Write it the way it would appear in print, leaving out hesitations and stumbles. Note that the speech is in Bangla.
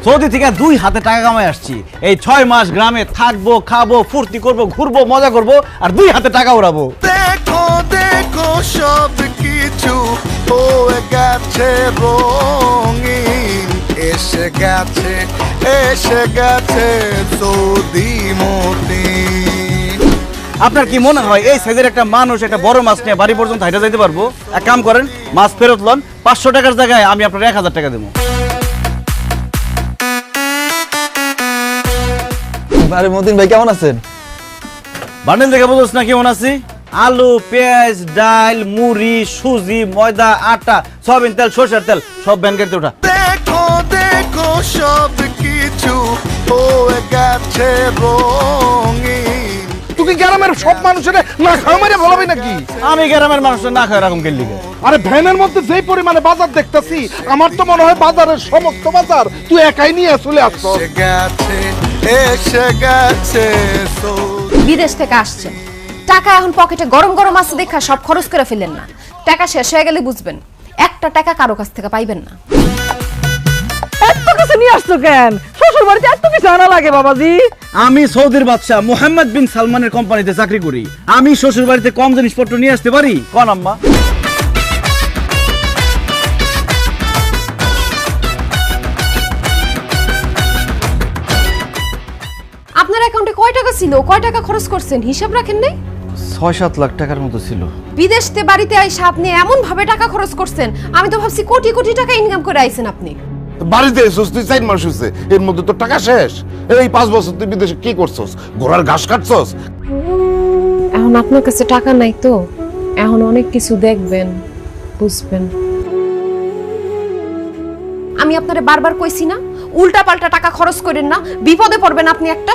সৌদি থেকে 2 হাতে টাকা কামাই আসছি। এই 6 মাস গ্রামে থাকবো, খাবো, ফুর্তি করবো, ঘুরবো, মজা করবো আর 2 হাতে টাকা উড়াবো। দেখো দেখো সব কিছু হয়ে গেছে রঙিন, এসে গেছে সৌদি মতিন। আপনার কি মনে হয় এই সাইজের একটা মানুষ একটা বড় মাছ নিয়ে বাড়ি পর্যন্ত হাইটা যাইতে পারবো? এক কাম করেন, মাছ ফেরত লন, 500 টাকার জায়গায় আমি আপনার 1000 টাকা দেবো। আরে মতিন ভাই কেমন আছেন? বান্ডেল দেখে বুঝোস না কেমন আছি? আলু, পেঁয়াজ, ডাল, মুড়ি, সুজি, ময়দা, আটা, সয়াবিন তেল, সরষের তেল সব ব্যাংকেতে ওঠা। দেখো দেখো সব কিছু হয়ে গেছে রঙিন। তুই কি গ্রামের সব মানুষের না খাওয়া মেরে বলাবি নাকি? আমি গ্রামের মানুষ না খায় এরকম কেন লিখে? আরে ভ্যানের মধ্যে যেই পরিমাণে বাজার দেখতেছি, আমার তো মনে হয় বাজারের সমস্ত বাজার তুই একাই নিয়ে চলে আসছ। এসে গেছে সৌদি। বিদেশ থেকে আসছেন, টাকা এখন পকেটে গরম গরম আছে দেখা সব খরচ করে ফেলেন না। টাকা শেষ হয়ে গেলে বুঝবেন একটা টাকা কারো কাছ থেকে পাইবেন না। এত কিছু নিয়ে আসছো কেন? শ্বশুর বাড়িতে এত কিছু আনা লাগে বাবাজি? আমি সৌদির বাদশা মোহাম্মদ বিন সালমানের কোম্পানিতে চাকরি করি। আমি শ্বশুর বাড়িতে কম জিনিসপত্র নিয়ে আসতে পারি? কোন আম্মা? আপনার অ্যাকাউন্টে কয় টাকা ছিল, কয় টাকা খরচ করছেন হিসাব রাখেন নাই? 6-7 লাখ টাকার মতো ছিল। বিদেশতে বাড়িতে আইসা আপনি এমন ভাবে টাকা খরচ করছেন, আমি তো ভাবছি কোটি কোটি টাকা ইনকাম করে আইছেন আপনি। বাড়িতে এসেছিস তুই 4 মাস হয়েছে, এর মধ্যে তো টাকা শেষ। এই 5 বছর তুই বিদেশে কি করছস? ঘোড়ার ঘাস কাটছস? এখন আপনার কাছে টাকা নাই তো, এখন অনেক কিছু দেখবেন, বুঝবেন। আমি আপনারে বারবার কইছি না উল্টা পাল্টা টাকা খরচ করেন না, বিপদে পড়বেন আপনি একটা।